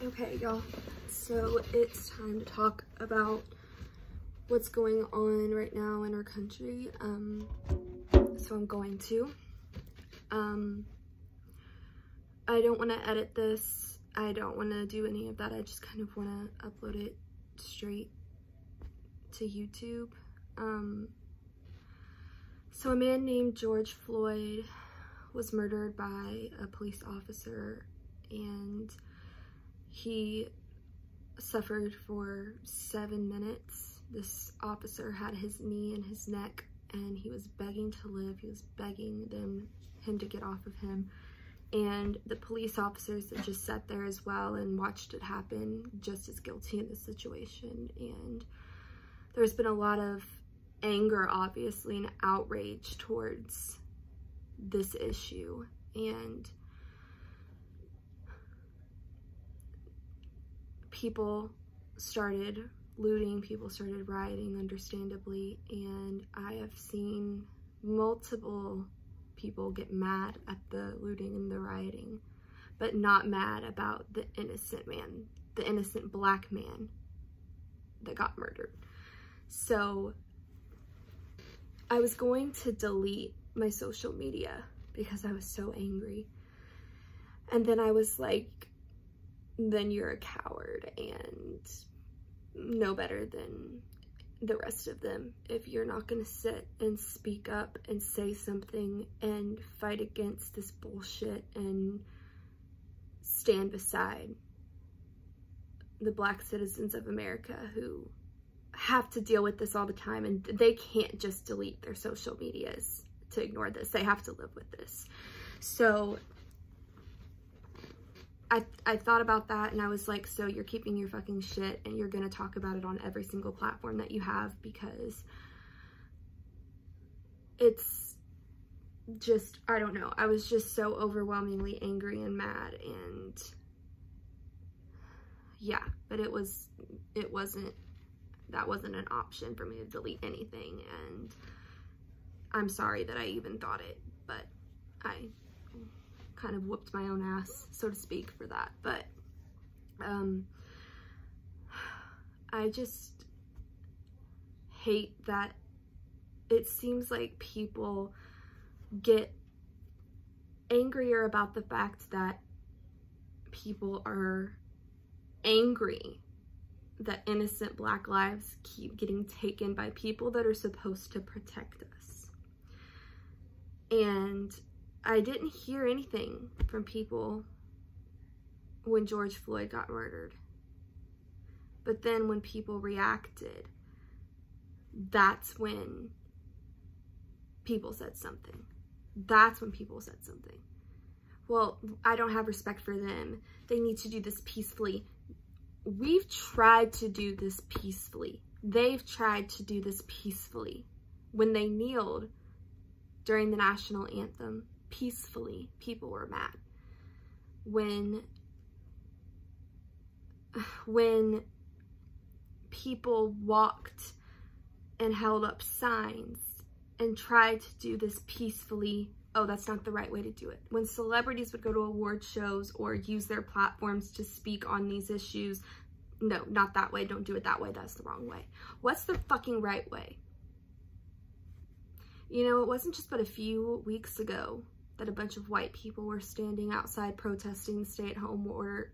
Okay, y'all, so it's time to talk about what's going on right now in our country. So I'm going to. I don't want to edit this. I don't want to do any of that. I just kind of want to upload it straight to YouTube. So a man named George Floyd was murdered by a police officer, and he suffered for 7 minutes. This officer had his knee in his neck and he was begging to live. He was begging him to get off of him. And the police officers that just sat there as well and watched it happen just as guilty in this situation. And there's been a lot of anger, obviously, and outrage towards this issue. And people started looting, people started rioting, understandably, and I have seen multiple people get mad at the looting and the rioting, but not mad about the innocent man, the innocent black man that got murdered. So I was going to delete my social media because I was so angry. And then I was like, then you're a coward and no better than the rest of them if you're not going to sit and speak up and say something and fight against this bullshit and stand beside the Black citizens of America who have to deal with this all the time, and they can't just delete their social medias to ignore this. They have to live with this. So I thought about that, and I was like, so you're keeping your fucking shit and you're gonna talk about it on every single platform that you have, because it's just, I don't know. I was just so overwhelmingly angry and mad, and yeah, but that wasn't an option for me to delete anything, and I'm sorry that I even thought it, but I kind of whooped my own ass, so to speak, for that. But I just hate that it seems like people get angrier about the fact that people are angry that innocent Black lives keep getting taken by people that are supposed to protect us. And I didn't hear anything from people when George Floyd got murdered. But then when people reacted, that's when people said something. That's when people said something. Well, I don't have respect for them. They need to do this peacefully. We've tried to do this peacefully. They've tried to do this peacefully. When they kneeled during the national anthem, peacefully, people were mad. When people walked and held up signs and tried to do this peacefully, oh, that's not the right way to do it. When celebrities would go to award shows or use their platforms to speak on these issues, no, not that way, don't do it that way, that's the wrong way. What's the fucking right way? You know, it wasn't just but a few weeks ago that a bunch of white people were standing outside protesting the stay-at-home order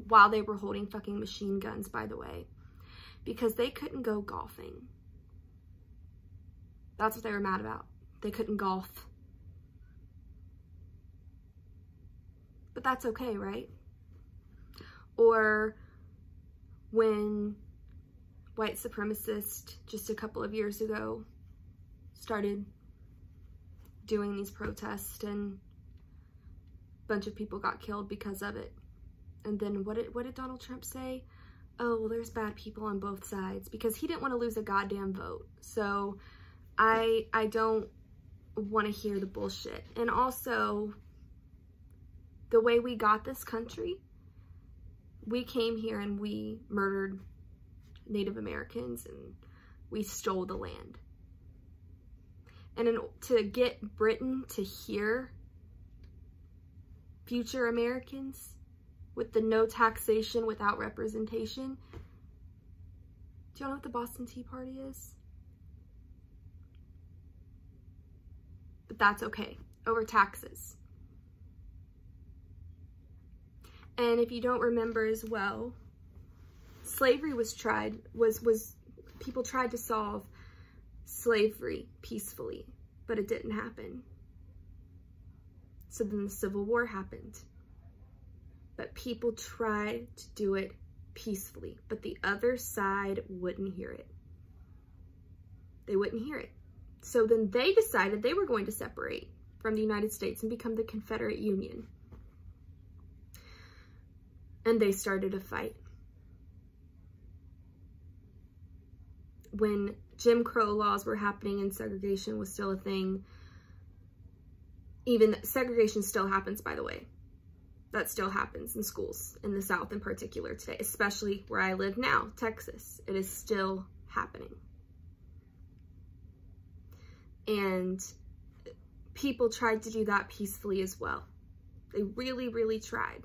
while they were holding fucking machine guns, by the way, because they couldn't go golfing. That's what they were mad about. They couldn't golf. But that's okay, right? Or when white supremacists just a couple of years ago started doing these protests and a bunch of people got killed because of it. And then what did Donald Trump say? Oh, well, there's bad people on both sides, because he didn't want to lose a goddamn vote. So I don't want to hear the bullshit. And also, the way we got this country, we came here and we murdered Native Americans and we stole the land. And to get Britain to hear future Americans with the no taxation without representation. Do y'all know what the Boston Tea Party is? But that's okay, over taxes. And if you don't remember as well, slavery was people tried to solve slavery peacefully, but it didn't happen. So then the Civil War happened. But people tried to do it peacefully, but the other side wouldn't hear it. They wouldn't hear it. So then they decided they were going to separate from the United States and become the Confederate Union. And they started a fight. When Jim Crow laws were happening and segregation was still a thing, even segregation still happens, by the way. That still happens in schools in the South in particular today, especially where I live now, Texas. It is still happening. And people tried to do that peacefully as well. They really, really tried.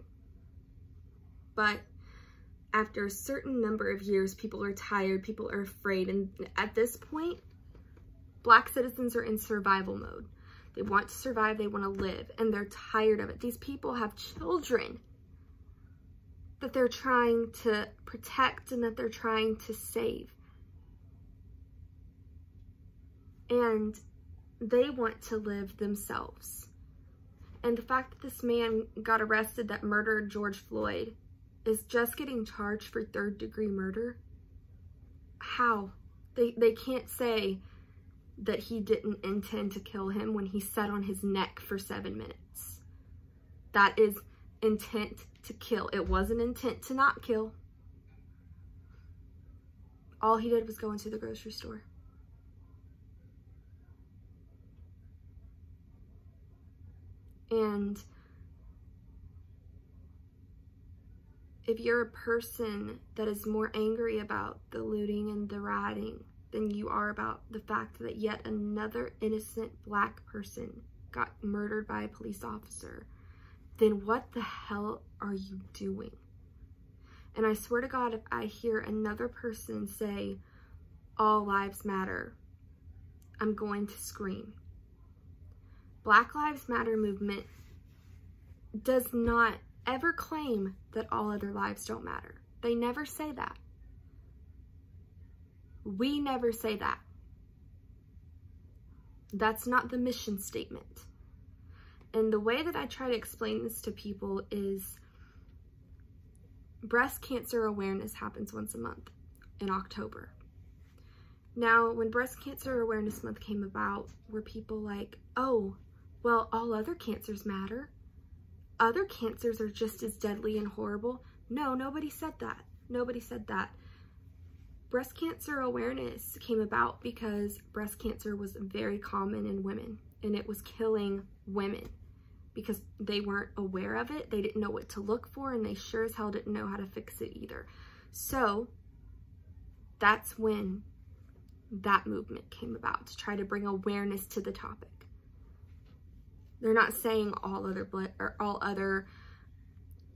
But after a certain number of years, people are tired, people are afraid, and at this point, Black citizens are in survival mode. They want to survive, they want to live, and they're tired of it. These people have children that they're trying to protect and that they're trying to save. And they want to live themselves. And the fact that this man got arrested that murdered George Floyd is just getting charged for third-degree murder. How? They can't say that he didn't intend to kill him when he sat on his neck for 7 minutes. That is intent to kill. It wasn't intent to not kill. All he did was go into the grocery store. And if you're a person that is more angry about the looting and the rioting than you are about the fact that yet another innocent Black person got murdered by a police officer, then what the hell are you doing? And I swear to God, if I hear another person say, all lives matter, I'm going to scream. Black Lives Matter movement does not ever claim that all other lives don't matter. They never say that. We never say that. That's not the mission statement. And the way that I try to explain this to people is breast cancer awareness happens once a month in October. Now, when Breast Cancer Awareness Month came about, were people like, oh, well, all other cancers matter. Other cancers are just as deadly and horrible. No, nobody said that. Nobody said that. Breast cancer awareness came about because breast cancer was very common in women, and it was killing women because they weren't aware of it. They didn't know what to look for, and they sure as hell didn't know how to fix it either. So that's when that movement came about, to try to bring awareness to the topic. They're not saying all other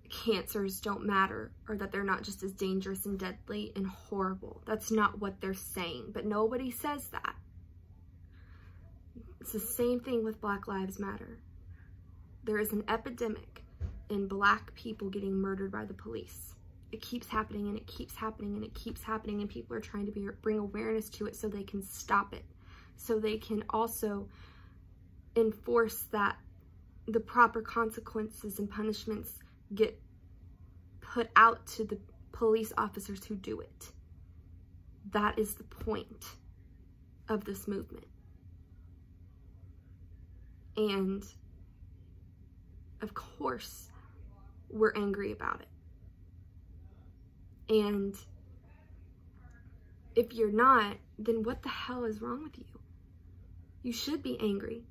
cancers don't matter, or that they're not just as dangerous and deadly and horrible. That's not what they're saying, but nobody says that. It's the same thing with Black Lives Matter. There is an epidemic in Black people getting murdered by the police. It keeps happening, and it keeps happening, and it keeps happening, and people are trying to bring awareness to it so they can stop it, so they can also enforce that the proper consequences and punishments get put out to the police officers who do it. That is the point of this movement. And of course, we're angry about it. And if you're not, then what the hell is wrong with you? You should be angry.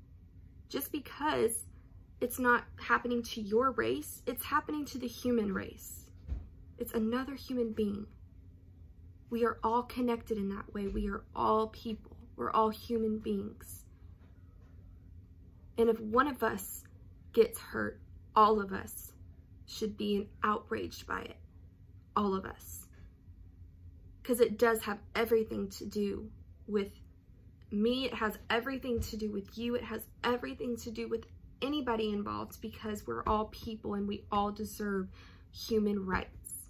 Just because it's not happening to your race, it's happening to the human race. It's another human being. We are all connected in that way. We are all people. We're all human beings. And if one of us gets hurt, all of us should be outraged by it. All of us. Because it does have everything to do with me. It has everything to do with you. It has everything to do with anybody involved, because we're all people and we all deserve human rights.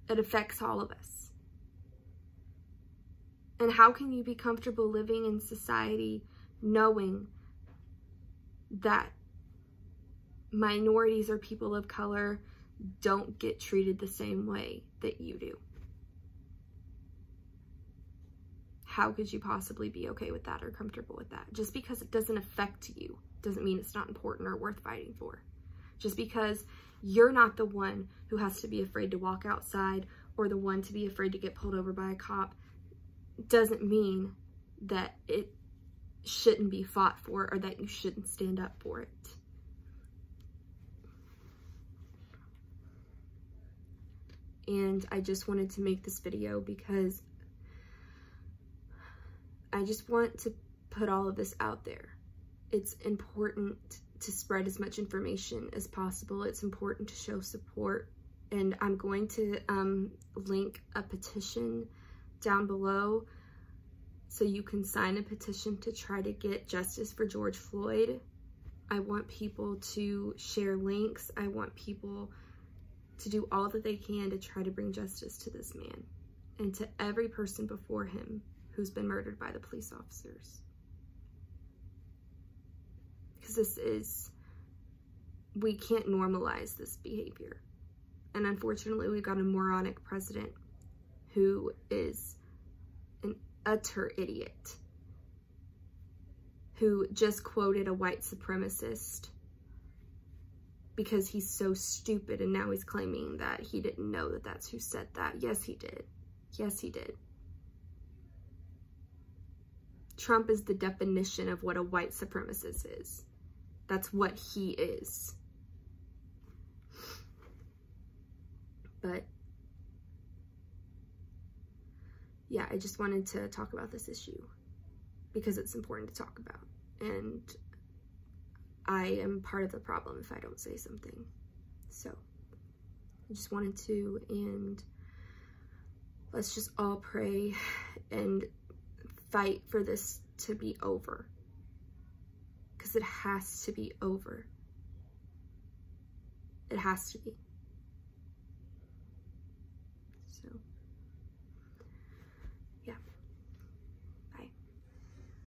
It affects all of us. And how can you be comfortable living in society knowing that minorities or people of color don't get treated the same way that you do? How could you possibly be okay with that or comfortable with that? Just because it doesn't affect you doesn't mean it's not important or worth fighting for. Just because you're not the one who has to be afraid to walk outside or the one to be afraid to get pulled over by a cop doesn't mean that it shouldn't be fought for or that you shouldn't stand up for it. And I just wanted to make this video because I just want to put all of this out there. It's important to spread as much information as possible. It's important to show support. And I'm going to link a petition down below so you can sign a petition to try to get justice for George Floyd. I want people to share links. I want people to do all that they can to try to bring justice to this man and to every person before him who's been murdered by the police officers. Because we can't normalize this behavior. And unfortunately, we've got a moronic president who is an utter idiot, who just quoted a white supremacist because he's so stupid, and now he's claiming that he didn't know that that's who said that. Yes, he did. Yes, he did. Trump is the definition of what a white supremacist is. That's what he is. But yeah, I just wanted to talk about this issue because it's important to talk about. And I am part of the problem if I don't say something. So I just wanted to, and let's just all pray and fight for this to be over, because it has to be over. It has to be.